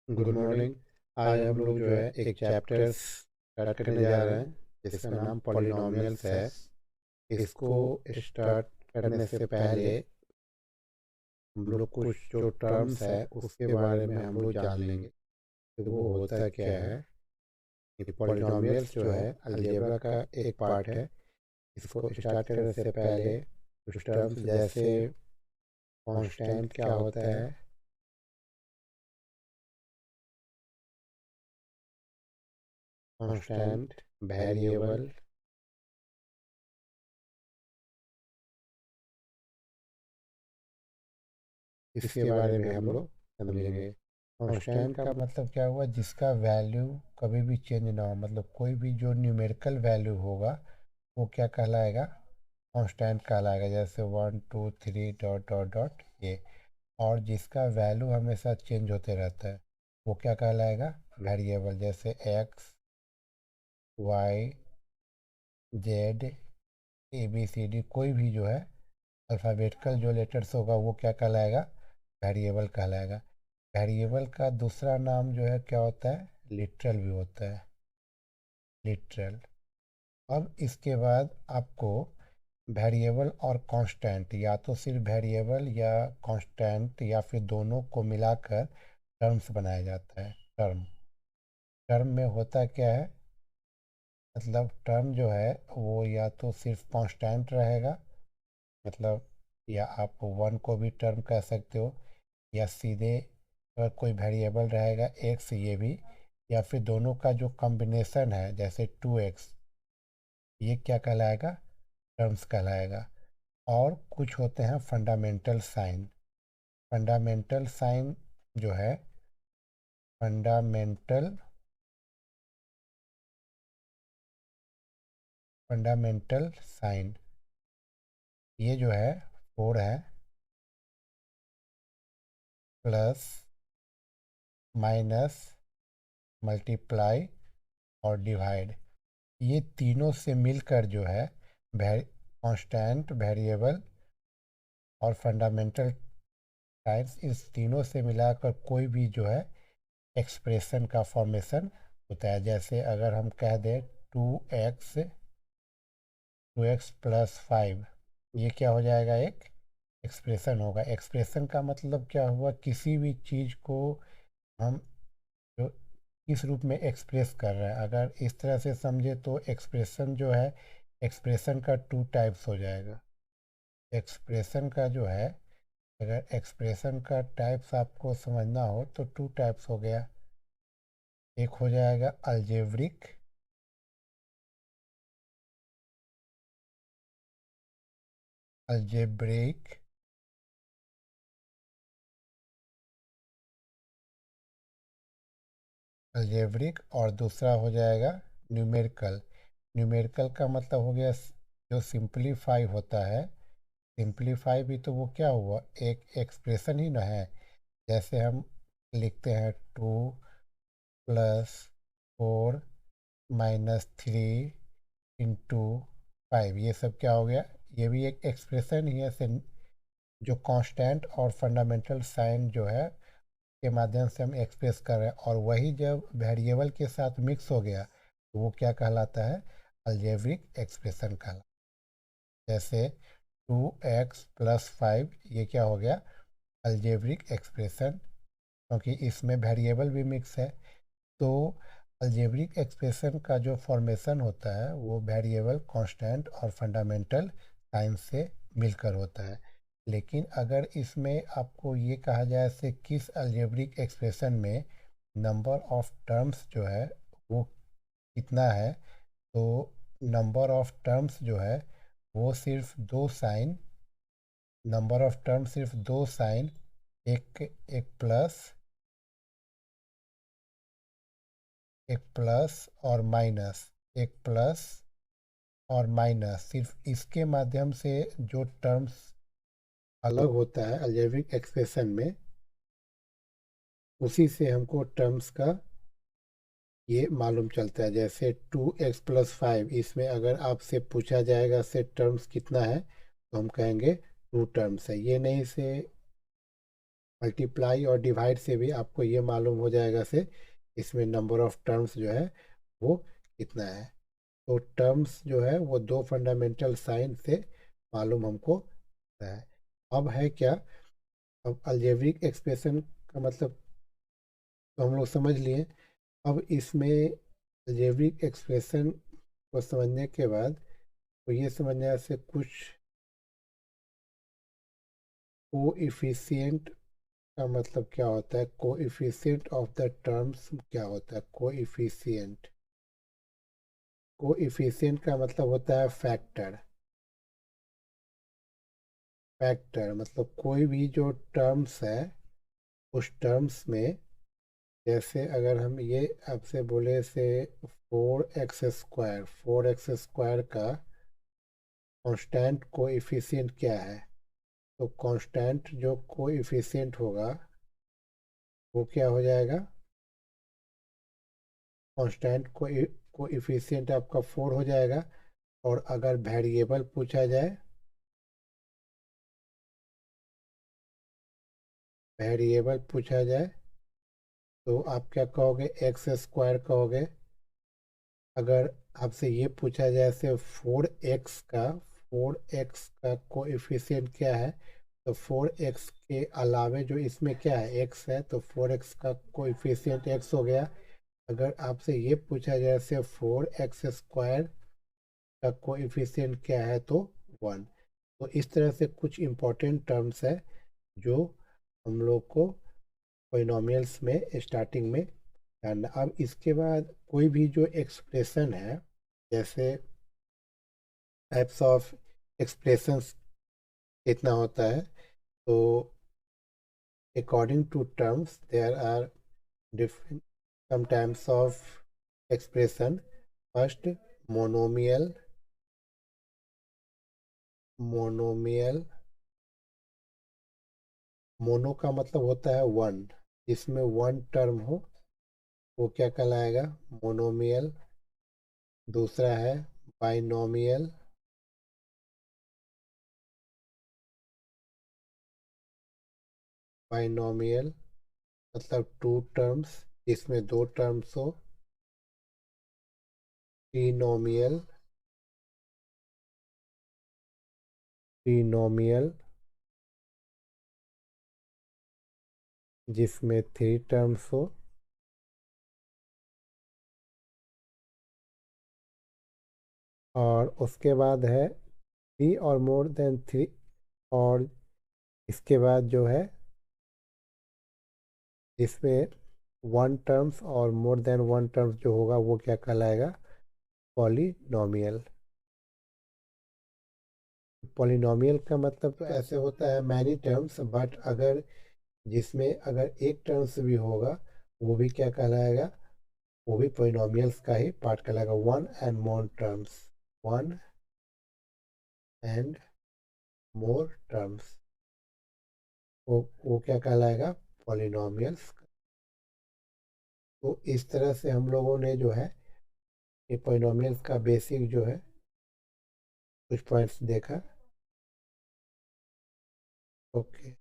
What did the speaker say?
Good morning. आज हम लोग जो है एक चैप्टर स्टार्ट करने जा रहे हैं जिसका नाम पॉलिनोमियल्स है। इसको स्टार्ट करने से पहले हम लोग कुछ जो टर्म्स है उसके बारे में हम लोग जान लेंगे कि वो होता क्या है। ये पॉलिनोमियल्स जो है अलजेब्रा का एक पार्ट है। इसको स्टार्ट करने से पहले कुछ टर्म्स जैसे कांस्टेंट क्या होता है, कांस्टेंट, वेरिएबल, इसके बारे में हम लोग समझेंगे। कांस्टेंट का मतलब क्या हुआ, जिसका वैल्यू कभी भी चेंज ना हो, मतलब कोई भी जो न्यूमेरिकल वैल्यू होगा वो क्या कहलाएगा, कांस्टेंट कहलाएगा। जैसे 1 2 3 ... ये। और जिसका वैल्यू हमेशा चेंज होते रहता है वो क्या कहलाएगा, वेरिएबल। जैसे X, Y, Z, A B C D, कोई भी जो है अल्फ़ाबेटिकल जो लेटर्स होगा वो क्या कहलाएगा, वेरिएबल कहलाएगा। वेरिएबल का दूसरा नाम जो है क्या होता है, लिटरल भी होता है, लिटरल। अब इसके बाद आपको वेरिएबल और कांस्टेंट, या तो सिर्फ वेरिएबल या कांस्टेंट या फिर दोनों को मिलाकर टर्म्स बनाया जाता है। टर्म, टर्म में होता क्या है, मतलब टर्म जो है वो या तो सिर्फ कांस्टेंट रहेगा, मतलब या आप वन को भी टर्म कह सकते हो, या सीधे अगर कोई वेरिएबल रहेगा एक्स, ये भी, या फिर दोनों का जो कॉम्बिनेशन है जैसे 2x, ये क्या कहलाएगा, टर्म्स कहलाएगा। और कुछ होते हैं फंडामेंटल साइन। फंडामेंटल साइन जो है, फंडामेंटल फंडामेंटल साइन, ये जो है 4 है, प्लस, माइनस, मल्टीप्लाई और डिवाइड, ये तीनों से मिलकर जो है कांस्टेंट, वेरिएबल और फंडामेंटल साइंस, इस तीनों से मिलाकर कोई भी जो है एक्सप्रेशन का फॉर्मेशन होता है। जैसे अगर हम कह दें 2x प्लस 5, ये क्या हो जाएगा, एक एक्सप्रेशन होगा। एक्सप्रेशन का मतलब क्या हुआ, किसी भी चीज़ को हम जो इस रूप में एक्सप्रेस कर रहे हैं, अगर इस तरह से समझे तो एक्सप्रेशन जो है, एक्सप्रेशन का 2 टाइप्स हो जाएगा। एक्सप्रेशन का जो है, अगर एक्सप्रेशन का टाइप्स आपको समझना हो तो 2 टाइप्स हो गया। एक हो जाएगा अलजेब्रिक, अलजेब्रिक, अलजेब्रिक, और दूसरा हो जाएगा न्यूमेरिकल। न्यूमेरिकल का मतलब हो गया जो सिंपलीफाई होता है। सिंपलीफाई भी तो वो क्या हुआ, एक एक्सप्रेशन ही ना है। जैसे हम लिखते हैं 2 + 4 -3 × 5, ये सब क्या हो गया, ये भी एक एक्सप्रेशन ही है। जो कांस्टेंट और फंडामेंटल साइन जो है के माध्यम से हम एक्सप्रेस कर रहे हैं, और वही जब वेरिएबल के साथ मिक्स हो गया तो वो क्या कहलाता है, अलजेब्रिक एक्सप्रेशन कहलाता है। जैसे 2x + 5, ये क्या हो गया, अलजेब्रिक एक्सप्रेशन, क्योंकि इसमें वेरिएबल भी मिक्स है। तो अलजेब्रिक एक्सप्रेशन का जो फॉर्मेशन होता है वो वेरिएबल, कांस्टेंट और फंडामेंटल साइंस से मिलकर होता है। लेकिन अगर इसमें आपको ये कहा जाए से किस अलजेब्रिक एक्सप्रेशन में नंबर ऑफ टर्म्स जो है वो कितना है, तो नंबर ऑफ टर्म्स जो है वो सिर्फ 2 साइन, नंबर ऑफ टर्म्स सिर्फ 2 साइन, एक एक प्लस, एक प्लस और माइनस, एक प्लस और माइनस, सिर्फ इसके माध्यम से जो टर्म्स अलग होता है अलजेब्रिक एक्सप्रेशन में, उसी से हमको टर्म्स का ये मालूम चलता है। जैसे 2x + 5, इसमें अगर आपसे पूछा जाएगा से टर्म्स कितना है तो हम कहेंगे 2 टर्म्स है। ये नहीं से मल्टीप्लाई और डिवाइड से भी आपको ये मालूम हो जाएगा से इसमें नंबर ऑफ टर्म्स जो है वो कितना है। तो टर्म्स जो है वो दो फंडामेंटल साइन से मालूम हमको होता है। अब है क्या, अब अलजेब्रिक एक्सप्रेशन का मतलब तो हम लोग समझ लिए। अब इसमें अलजेब्रिक एक्सप्रेशन को समझने के बाद तो ये समझने से कुछ कोएफिशिएंट का मतलब क्या होता है, कोएफिशिएंट ऑफ द टर्म्स क्या होता है। कोएफिशिएंट, कोएफिशिएंट का मतलब होता है फैक्टर। फैक्टर मतलब कोई भी जो टर्म्स है उस टर्म्स में, जैसे अगर हम ये आपसे बोले से 4x², 4x² का कांस्टेंट कोएफिशिएंट क्या है, तो कांस्टेंट जो कोएफिशिएंट होगा वो क्या हो जाएगा, कांस्टेंट कोएफिशिएंट आपका 4 हो जाएगा। और अगर वेरिएबल पूछा जाए, वेरिएबल पूछा जाए तो आप क्या कहोगे, x² कहोगे। अगर आपसे ये पूछा जाए से 4x का कोएफिशिएंट क्या है, तो 4x के अलावे जो इसमें क्या है x है, तो 4x का कोएफिशिएंट x हो गया। अगर आपसे ये पूछा जाए से 4x² का कोएफिशिएंट क्या है, तो 1। तो इस तरह से कुछ इम्पोर्टेंट टर्म्स है जो हम लोग को पॉलिनॉमियल्स में स्टार्टिंग में जानना। अब इसके बाद कोई भी जो एक्सप्रेशन है, जैसे टाइप्स ऑफ एक्सप्रेशंस कितना होता है, तो according to terms there are different some types of expression. First, monomial, monomial, mono का मतलब होता है वन, जिसमें वन टर्म हो वो क्या कहलाएगा, मोनोमियल। दूसरा है बाइनोमियल, बाइनोमियल मतलब टू टर्म्स जिसमें दो टर्म्स हो। ट्रिनोमियल, ट्रिनोमियल जिसमें थ्री टर्म्स हो। और उसके बाद है थ्री और मोर देन थ्री, और इसके बाद जो है जिसमें वन टर्म्स और मोर देन वन टर्म्स जो होगा वो क्या कहलाएगा, पॉलिनोमियल। पॉलिनोमियल का मतलब तो ऐसे होता है मैनी टर्म्स, बट अगर जिसमें अगर एक टर्म्स भी होगा वो भी क्या कहलाएगा, वो भी पॉलिनोमियल्स का ही पार्ट कहलाएगा। One and more terms, one and more terms, वो क्या कहलाएगा, पॉलिनोमियल्स। तो इस तरह से हम लोगों ने जो है ये पॉलिनोमियल्स का बेसिक जो है कुछ पॉइंट्स देखा। ओके।